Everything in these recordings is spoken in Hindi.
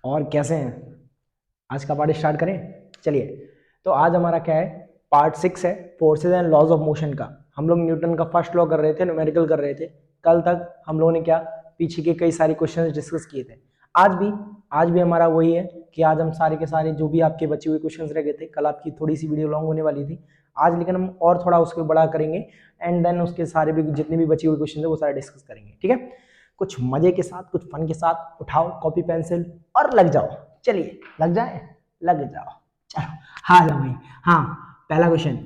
और कैसे हैं? आज का पार्ट स्टार्ट करें। चलिए, तो आज हमारा क्या है, पार्ट 6 है, forces and laws of motion का। हम लोग न्यूटन का फर्स्ट लॉ कर रहे थे, न्यूमेरिकल कर रहे थे। कल तक हम लोगों ने क्या, पीछे के कई सारे क्वेश्चंस डिस्कस किए थे। आज भी हमारा वही है कि आज हम सारे के सारे जो भी आपके बचे हुए क्वेश्चंस रह गए थे, कल आपकी थोड़ी सी वीडियो लॉन्ग होने वाली थी, आज लेकिन हम और थोड़ा उसको बड़ा करेंगे एंड देन उसके सारे भी जितने भी बचे हुए क्वेश्चन है वो सारे डिस्कस करेंगे। ठीक है, कुछ मजे के साथ, कुछ फन के साथ उठाओ कॉपी पेंसिल और लग जाओ। चलिए, लग जाए, लग जाओ। चलो, हाँ जाओ भाई। हाँ, पहला क्वेश्चन।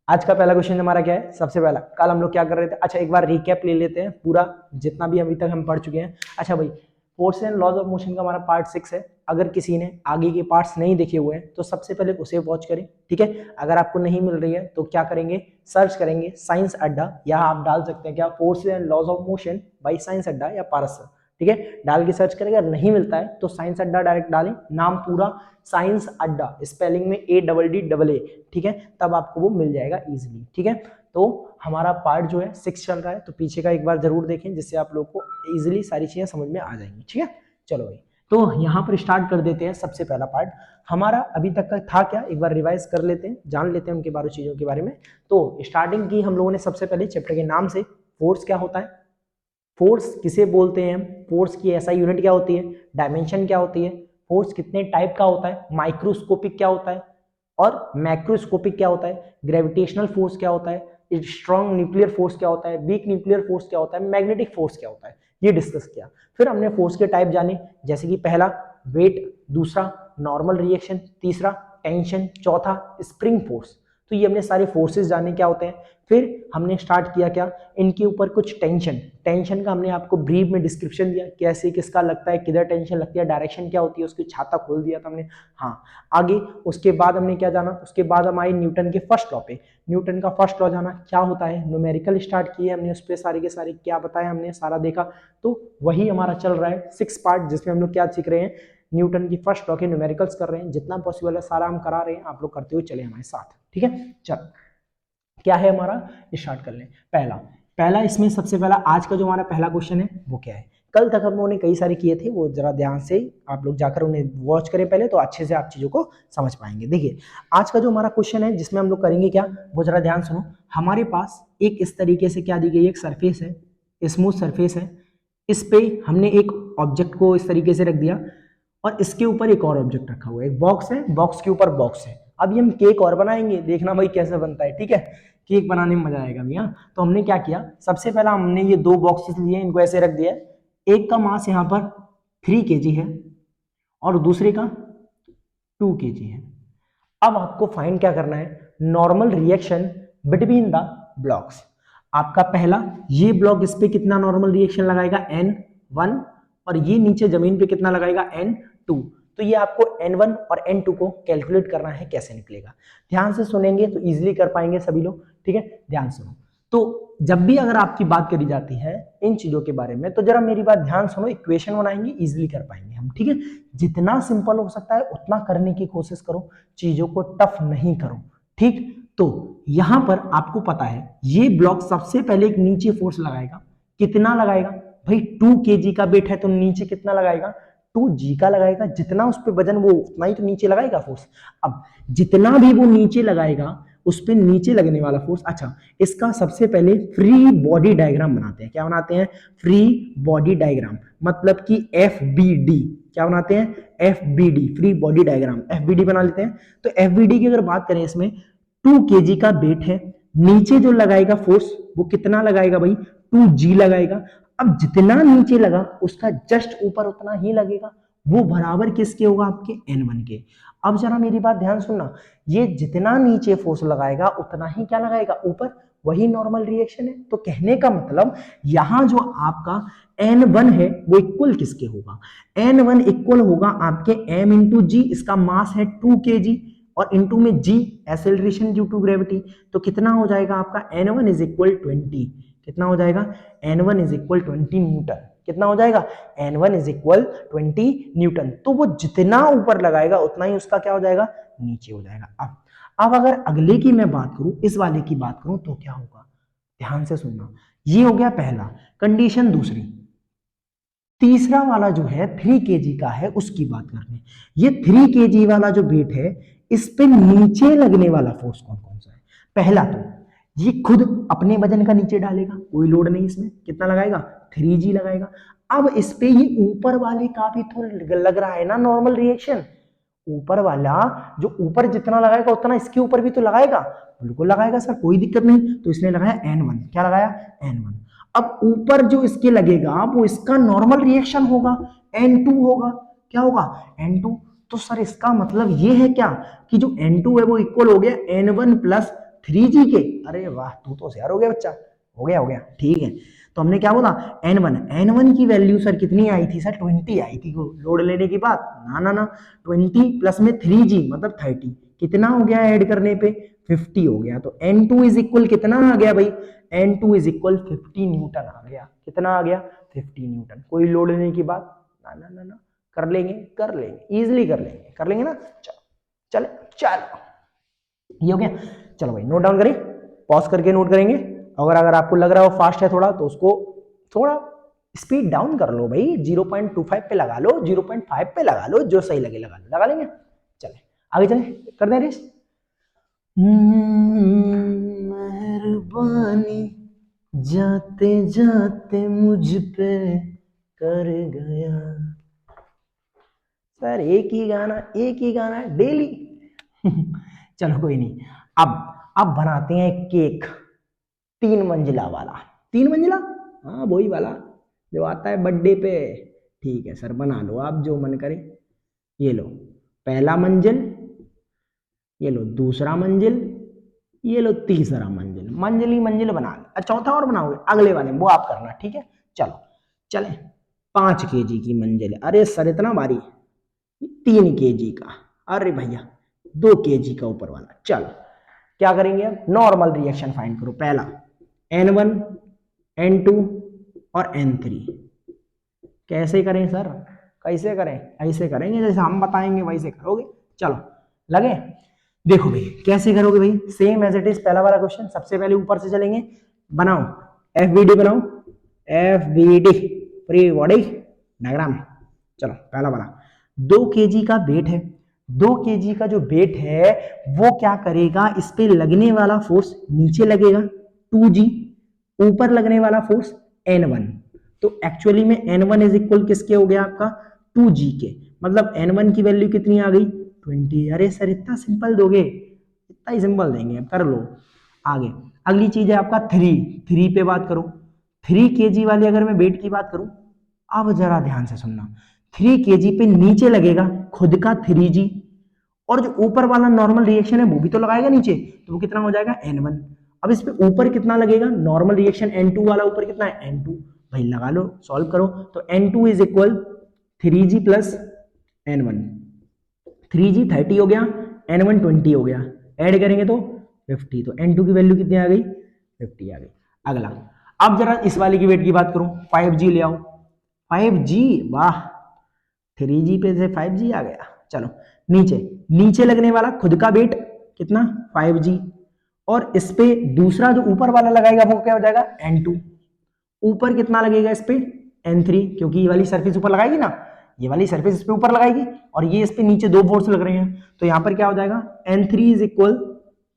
आज का पहला क्वेश्चन हमारा क्या है? सबसे पहला, कल हम लोग क्या कर रहे थे? अच्छा, एक बार रिकैप ले लेते हैं पूरा, जितना भी अभी तक हम पढ़ चुके हैं। अच्छा भाई, force and laws of motion का हमारा पार्ट 6 है। अगर किसी ने आगे के पार्ट्स नहीं देखे हुए हैं तो सबसे पहले उसे वॉच करें। ठीक है, अगर आपको नहीं मिल रही है तो क्या करेंगे, सर्च करेंगे साइंस अड्डा, या आप डाल सकते हैं क्या, force and laws of motion by science Adda या पारस। ठीक है, डाल के सर्च करेंगे। अगर नहीं मिलता है तो साइंस अड्डा डायरेक्ट डालें, नाम पूरा साइंस अड्डा, स्पेलिंग में ADDA। ठीक है, तब आपको वो मिल जाएगा इजीली। ठीक है, तो हमारा पार्ट जो है 6 चल रहा है, तो पीछे का एक बार जरूर देखें जिससे आप लोग को इजीली सारी चीजें समझ में आ जाएंगी। ठीक है, चलो भाई, तो यहाँ पर स्टार्ट कर देते हैं। सबसे पहला पार्ट हमारा अभी तक का था क्या, एक बार रिवाइज कर लेते हैं, जान लेते हैं उनके बारे चीजों के बारे में। तो स्टार्टिंग की हम लोगों ने सबसे पहले चैप्टर के नाम से, फोर्स क्या होता है, फोर्स किसे बोलते हैं, फोर्स की ऐसा यूनिट क्या होती है, डायमेंशन क्या होती है, फोर्स कितने टाइप का होता है, माइक्रोस्कोपिक क्या होता है और मैक्रोस्कोपिक क्या होता है, ग्रेविटेशनल फोर्स क्या होता है, स्ट्रॉन्ग न्यूक्लियर फोर्स क्या होता है, वीक न्यूक्लियर फोर्स क्या होता है, मैग्नेटिक फोर्स क्या होता है, ये डिस्कस किया। फिर हमने फोर्स के टाइप जाने, जैसे कि पहला वेट, दूसरा नॉर्मल रिएक्शन, तीसरा टेंशन, चौथा स्प्रिंग फोर्स। तो ये हमने सारे फोर्सेस जाने क्या होते हैं। फिर हमने स्टार्ट किया क्या, इनके ऊपर कुछ टेंशन का हमने आपको ब्रीफ में डिस्क्रिप्शन दिया, कैसे किसका लगता है, किधर टेंशन लगती है, डायरेक्शन क्या होती है, उसकी छाता खोल दिया था हमने। हाँ, आगे उसके बाद हमने क्या जाना, उसके बाद हम आए न्यूटन के फर्स्ट लॉ पे। न्यूटन का फर्स्ट लॉ जाना क्या होता है, न्यूमेरिकल स्टार्ट किए हमने, उस पर सारे के सारे क्या बताया हमने, सारा देखा। तो वही हमारा चल रहा है 6 पार्ट, जिसमें हम लोग क्या सीख रहे हैं, न्यूटन की फर्स्ट लॉ के न्यूमेरिकल्स कर रहे हैं। जितना पॉसिबल है सारा हम करा रहे हैं, आप लोग करते हुए चले हमारे साथ। ठीक है, चलो क्या है हमारा, स्टार्ट कर लें। पहला पहला इसमें सबसे पहला आज का जो हमारा पहला क्वेश्चन है वो क्या है। कल तक हम लोगों ने कई सारे किए थे, वो जरा ध्यान से आप लोग जाकर उन्हें वॉच करें पहले, तो अच्छे से आप चीजों को समझ पाएंगे। देखिए, आज का जो हमारा क्वेश्चन है जिसमें हम लोग करेंगे क्या, वो जरा ध्यान सुनो। हमारे पास एक इस तरीके से क्या दी गई, एक सरफेस है, स्मूथ सरफेस है। इस पे हमने एक ऑब्जेक्ट को इस तरीके से रख दिया और इसके ऊपर एक और ऑब्जेक्ट रखा हुआ है, एक बॉक्स है, बॉक्स के ऊपर बॉक्स है। अभी हम केक और बनाएंगे, देखना भाई कैसे बनता है। ठीक है, केक बनाने में मजा आएगा भैया। तो हमने क्या किया, सबसे पहला हमने ये दो बॉक्सेस लिए, इनको ऐसे रख दिया। एक का मास यहाँ पर 3 kg है और दूसरे का 2 kg है। अब आपको फाइंड क्या करना है, normal reaction between the blocks. आपका पहला ये ब्लॉक, इस पे कितना नॉर्मल रिएक्शन लगाएगा, N1, और ये नीचे जमीन पे कितना लगाएगा, N2। तो ये आपको N1 और N2 को कैलकुलेट करना है, कैसे निकलेगा। ध्यान से सुनेंगे तो इजीली कर पाएंगे सभी लोग। ठीक है, ध्यान सुनो। तो जब भी अगर आपकी बात करी जाती है इन चीजों के बारे में, तो जरा मेरी बात ध्यान सुनो, इक्वेशन बनाएंगे, इजीली कर पाएंगे हम। ठीक है, जितना सिंपल हो सकता है उतना करने की कोशिश करो, चीजों को टफ नहीं करो। ठीक, तो यहां पर आपको पता है ये ब्लॉक सबसे पहले एक नीचे फोर्स लगाएगा। कितना लगाएगा भाई, 2 kg का वेट है तो नीचे कितना लगाएगा, 2g का लगाएगा। जितना उस पर वजन वो उतना ही तो नीचे लगाएगा फोर्स। अब जितना भी वो नीचे लगाएगा उस पर नीचे लगने वाला फोर्स। अच्छा, इसका सबसे पहले फ्री बॉडी डायग्राम बनाते हैं। क्या बनाते हैं, फ्री बॉडी डायग्राम, मतलब कि FBD। क्या बनाते हैं, FBD, free body diagram, FBD बना लेते हैं। तो FBD की अगर बात करें, इसमें 2 kg का वेट है, नीचे जो लगाएगा फोर्स वो कितना लगाएगा भाई, 2g लगाएगा। अब जितना नीचे लगा उसका जस्ट ऊपर उतना ही लगेगा, वो बराबर किसके होगा, आपके N1 के। अब जरा मेरी बात ध्यान सुनना, ये जितना नीचे फोर्स लगाएगा उतना ही क्या लगाएगा, ऊपर, वही नॉर्मल रिएक्शन है। तो कहने का मतलब यहां जो आपका N1 है वो इक्वल किसके होगा, N1 इक्वल होगा आपके M इंटू जी। इसका मास है 2 kg और इंटू में जी, एक्सेलरेशन ड्यू टू ग्रेविटी। तो कितना हो जाएगा आपका, N1 इज इक्वल 20। कितना हो जाएगा, N1 इज इक्वल 20 न्यूटन। कितना हो जाएगा, N1 इज इक्वल 20 न्यूटन। तो वो जितना ऊपर लगाएगा उतना ही उसका क्या हो जाएगा, नीचे हो जाएगा। अब अगर अगले की मैं बात करूं, इस वाले की बात करूं, तो क्या होगा, ध्यान से सुनना। ये हो गया पहला कंडीशन। दूसरी, तीसरा वाला जो है 3 kg का है, उसकी बात करते हैं। ये 3 kg वाला जो वेट है, इस पे नीचे लगने वाला फोर्स कौन कौन सा है? पहला तो ये खुद अपने वजन का नीचे डालेगा, कोई लोड नहीं इसमें, कितना लगाएगा? 3g लगाएगा। अब इस पे ये ऊपर वाले का भी तो लग रहा है ना नॉर्मल रिएक्शन, ऊपर वाला जो ऊपर जितना लगाएगा उतना इसके ऊपर भी तो लगाएगा, बिल्कुल लगाएगा सर, कोई दिक्कत नहीं। तो इसने लगाया n1, क्या लगाया? n1। अब ऊपर जो इसके लगेगा वो इसका नॉर्मल रिएक्शन होगा, n2 होगा, क्या होगा? n2। तो सर इसका मतलब ये है क्या कि जो n2 है वो इक्वल हो गया n1 प्लस 3g के। अरे वाह, तू तो होशियार हो गया बच्चा, हो गया ठीक है। तो हमने क्या बोला? n1 की वैल्यू सर कितनी आई थी? सर 20 आई थी लोड लेने की बात, ना 20 प्लस में 3g मतलब 30, कितना हो गया ऐड करने पे? 50 हो गया। तो n2 इज इक्वल कितना आ गया भाई? n2 इज इक्वल 50 न्यूटन आ गया। कितना आ गया? 50 न्यूटन। कोई लोड लेने की बात? ना, कर लेंगे इजिली कर लेंगे ना। चलो ये हो गया। चलो भाई नोट डाउन करें, पॉज करके नोट करेंगे। अगर आपको लग रहा हो फास्ट है थोड़ा, तो उसको थोड़ा स्पीड डाउन कर लो भाई, 0.25 पे लगा लो, 0.5 पे लगा लो, जो सही लगे लगा लेंगे। चले आगे चले, कर दें रेस। मेहरबानी जाते जाते मुझ पे कर गया। सर एक ही गाना डेली। चलो कोई नहीं। अब बनाते हैं केक 3 मंजिला वाला। 3 मंजिला, हाँ वही वाला जो आता है बर्थडे पे। ठीक है सर, बना लो आप जो मन करे। ये लो पहला मंजिल, ये लो दूसरा मंजिल, ये लो तीसरा मंजिल। मंजिल बना लो। चौथा और बनाओगे अगले वाले में, वो आप करना, ठीक है। चलो चले। 5 kg की मंजिल। अरे सर इतना भारी? 3 kg का। अरे भैया 2 kg का ऊपर वाला। चलो क्या करेंगे अब? नॉर्मल रिएक्शन फाइंड करो। पहला n1, n2 और n3। कैसे करें सर? कैसे करें? ऐसे करेंगे जैसे हम बताएंगे वैसे करोगे। चलो लगे? देखो भाई कैसे करोगे भाई, सेम एज इट इज पहला वाला क्वेश्चन। सबसे पहले ऊपर से चलेंगे, बनाओ FBD, बनाओ FBD फ्री बॉडी डायग्राम। चलो पहला वाला 2 kg का वेट है। 2 kg का जो वेट है वो क्या करेगा? इस पे लगने वाला फोर्स नीचे लगेगा 2g, ऊपर लगने वाला फोर्स n1। तो एक्चुअली में n1 इज इक्वल किसके हो गया आपका? 2g के। मतलब n1 की वैल्यू कितनी आ गई? 20। अरे सर इतना सिंपल दोगे? इतना ही सिंपल देंगे, कर लो। आगे अगली चीज है आपका 3 पे बात करो। 3 kg वाले अगर मैं वेट की बात करूं, अब जरा ध्यान से सुनना। 3 kg पे नीचे लगेगा खुद का 3g, और जो ऊपर वाला नॉर्मल रिएक्शन है वो भी तो लगाएगा नीचे, तो वो कितना हो जाएगा? n1। अब इस पे ऊपर कितना लगेगा? नॉर्मल रिएक्शन n2 वाला ऊपर कितना है? n2। भाई लगा लो, सॉल्व करो। तो n2 is equal 3g plus n1। 3g 30 हो गया, n1 20 हो गया, ऐड करेंगे तो 50। तो n2 की वैल्यू कितनी आ गई? 50 आ गई। अगला, अब जरा इस वाले की वेट की बात करूं, 5g ले आओ। 5g, वाह 3g पे से 5g आ गया। चलो नीचे लगने वाला खुद का वेट कितना? 5g, और इस पे दूसरा जो ऊपर वाला लगाएगा वो क्या हो जाएगा? n2। ऊपर कितना लगेगा इस पे? n3, क्योंकि ये वाली सरफेस ऊपर लगाएगी ना, ये वाली सरफेस इस पे ऊपर लगाएगी, और ये इस पे नीचे 2 फोर्स लग रहे हैं। तो यहां पर क्या हो जाएगा? n3 is equal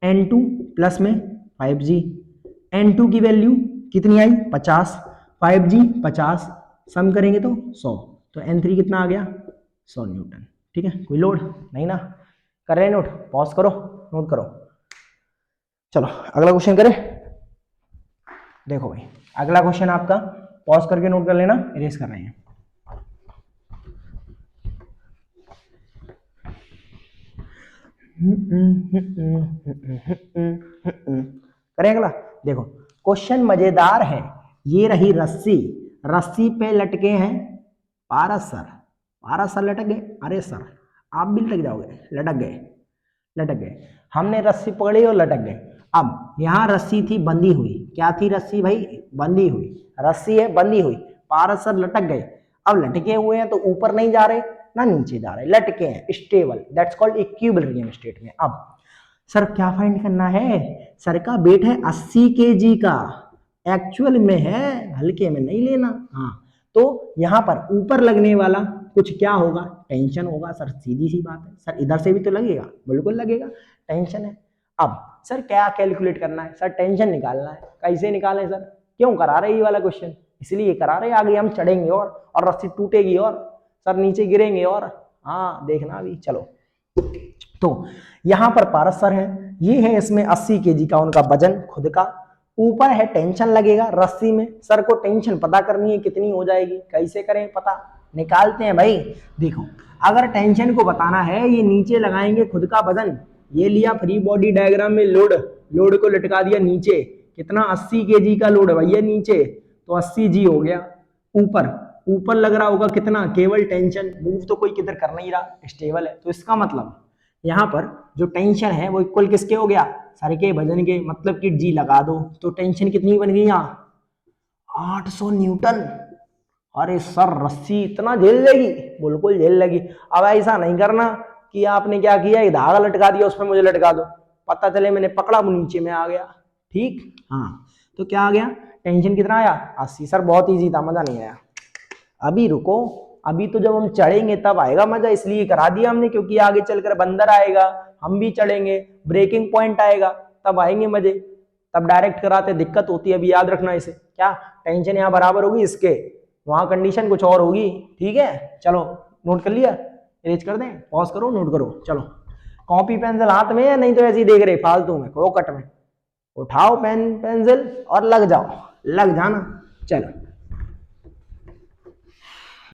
n2 plus में 5g। n2 की वैल्यू कितनी आई? 50, 5g 50, सम करेंगे तो 100। तो n3 कितना आ गया? 100 न्यूटन। ठीक है, कोई लोड नहीं ना? कर रहे हैं नोट? पॉज करो, नोट करो। चलो अगला क्वेश्चन करें। देखो भाई अगला क्वेश्चन आपका, पॉज करके नोट कर लेना, इरेज कर रहे हैं। करें अगला। देखो क्वेश्चन मजेदार है। ये रही रस्सी, रस्सी पे लटके हैं पारसर। पारसर लटक गए। अरे सर आप भी लटक जाओगे, लटक गए। हमने रस्सी पकड़ी और लटक गए। अब यहां रस्सी थी बंधी हुई। क्या थी रस्सी भाई? बंधी हुई। रस्सी है बंधी हुई, पारसर लटक गए। अब लटके हुए हैं तो ऊपर नहीं जा रहे ना नीचे जा रहे, लटके हैं, stable, that's called equilibrium state में। अब सर क्या फाइंड करना है? सर का वेट है 80 kg का, एक्चुअल में है, हल्के में नहीं लेना। हाँ तो यहाँ पर ऊपर लगने वाला कुछ क्या होगा, टेंशन होगा सर, सीधी सी बात है सर, इधर से भी तो लगेगा, बिल्कुल लगेगा, टेंशन है। अब सर क्या कैलकुलेट करना है सर, टेंशन निकालना है, कैसे निकालें सर, क्यों करा रहे ये वाला क्वेश्चन, इसलिए करा रहे, आगे हम चढ़ेंगे और रस्सी टूटेगी और सर नीचे गिरेंगे और, हाँ देखना भी, चलो। तो यहाँ पर पारस सर हैं, ये है इसमें 80 केजी का उनका वजन खुद का, ऊपर है टेंशन लगेगा रस्सी में, सर को टेंशन पता करनी है कितनी हो जाएगी, कैसे करें पता, निकालते हैं भाई। देखो अगर टेंशन को बताना है, ये नीचे लगाएंगे खुद का वजन, ये लिया फ्री बॉडी डायग्राम में लोड, लोड को लटका दिया नीचे, कितना 80 केजी का लोड है भैया नीचे, तो 80 जी हो गया, ऊपर ऊपर लग रहा होगा कितना, केवल टेंशन, मूव तो कोई किधर कर नहीं रहा, स्टेबल है, तो इसका मतलब यहाँ पर जो टेंशन है वो इक्वल किसके हो गया, सर के वजन के, मतलब कि जी लगा दो, तो टेंशन कितनी बन गई यहाँ 800 न्यूटन। अरे सर रस्सी इतना झेल लेगी, बिल्कुल झेल लेगी। अब ऐसा नहीं करना कि आपने क्या किया, ये धागा लटका दिया उसमें मुझे लटका दो, पता चले मैंने पकड़ा वो नीचे में आ गया, ठीक, हाँ तो क्या आ गया, टेंशन कितना आया 80। सर बहुत इजी था, मजा नहीं आया, अभी रुको, अभी तो जब हम चढ़ेंगे तब आएगा मजा, इसलिए करा दिया हमने, क्योंकि आगे चलकर बंदर आएगा, हम भी चढ़ेंगे, ब्रेकिंग पॉइंट आएगा, तब आएंगे मजे, तब डायरेक्ट कराते दिक्कत होती है, अभी याद रखना इसे, क्या टेंशन यहाँ बराबर होगी इसके, वहां कंडीशन कुछ और होगी, ठीक है, चलो नोट कर लिया, इरेज कर दें, पॉज करो, नोट करो, चलो कॉपी पेंसिल हाथ में, या नहीं तो ऐसे ही देख रहे फालतू में फोकट में, उठाओ पेन पेंसिल और लग जाओ, लग जाना, चलो।